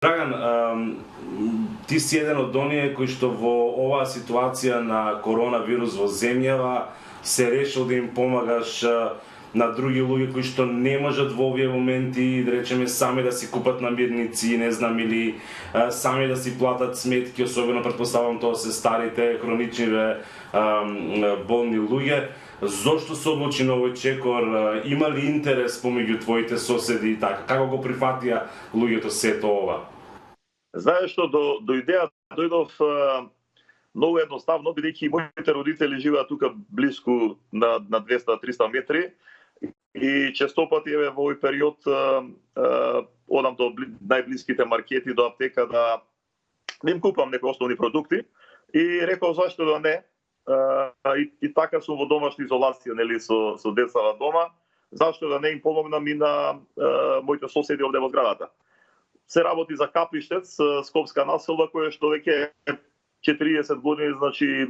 Драган, ти си еден од оние кои што во оваа ситуација на коронавирус во земјава се решил да им помагаш на други луѓе кои што не можат во овие моменти, да речеме, сами да си купат намирници, не знам, или сами да си платат сметки, особено претпоставам тоа се старите, хроничниве болни луѓе. Зошто се одлучи на овој чекор? Има ли интерес помеѓу твоите соседи и така? Како го прифатија луѓето сето ова? Знаеш што, до идеја дојдов многу едноставно, бидејќи моите родители живеат тука блиску на 200-300 метри и честопати во овој период одам до најблиските маркети, до аптека да им купам некои основни продукти и реков зашто да не. И така сум во домашна изолација, нели, со децава дома, зашто да не им помогнам и на моите соседи овде во зградата. Се работи за Капиштец, скопска населба, која што веќе 40 години, значи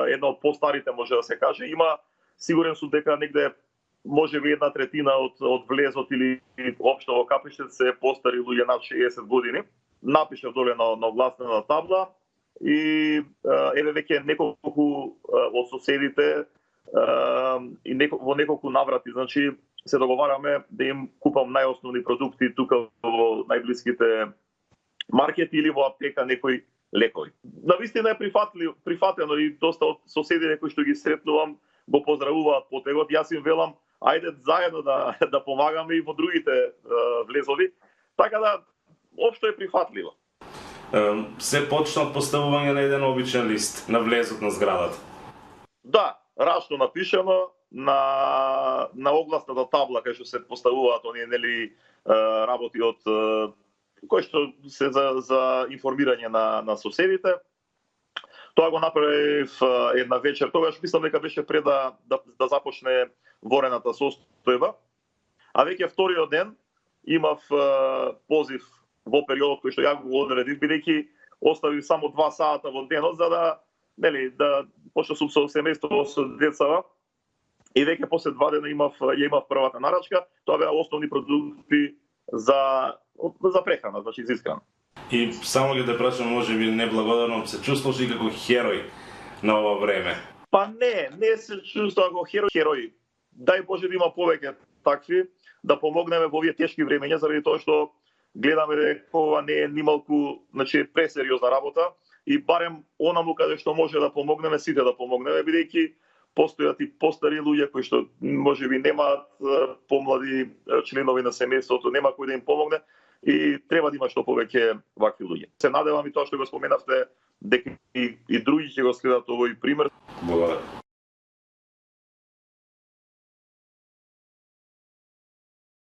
една од постарите, може да се каже. Има, сигурен сум дека негде можеби 1/3 од влезот или општо во Капиштец се постари луѓе над 60 години. Напишав доле на огласнена табла и еве веќе неколку од соседите и во неколку наврати, значи се договараме да им купам најосновни продукти тука во најблиските маркети или во аптека некои лекови. Навистина е прифатено и доста од соседите кои што ги сретнувам го поздравуваат потегот. Јас им велам ајде заедно да помагаме и во другите влезови. Така да општо е прифатливо. Се почна од поставување на еден обичен лист на влезот на зградата. Да, рачно напишано на огласната табла кај што се поставуваат оние, нели, работи од кои што се за информирање на соседите. Тоа го направив една вечер, тогаш мислам дека беше пред да започне ворената состојба. А веќе вториот ден имав позив во периодот кој што ја го одредив, бидејќи оставив само 2 сата во денот за да, нели, да пошто сум со семејство, со децава. И веќе после 2 дена имав првата нарачка. Тоа беа основни продукти за прехрана, значи за исхрана. И само ќе те прашам, можеби неблагодарно, се чувствуваш и како херој на ова време? Па не се чувствувам како херој. Дај Боже да има повеќе такви, да помогнеме во овие тешки времења, заради тоа што гледаме дека ова не е нималку, значи пресериозна работа и барем онаму каде што може да помогнеме, сите да помогнеме, бидејќи постојат и постари луѓе кои што можеби немаат помлади членови на семејството, нема кој да им помогне и треба да има што повеќе вакви луѓе. Се надевам и тоа што го споменавте дека и други ќе го следат овој пример. Благодарам.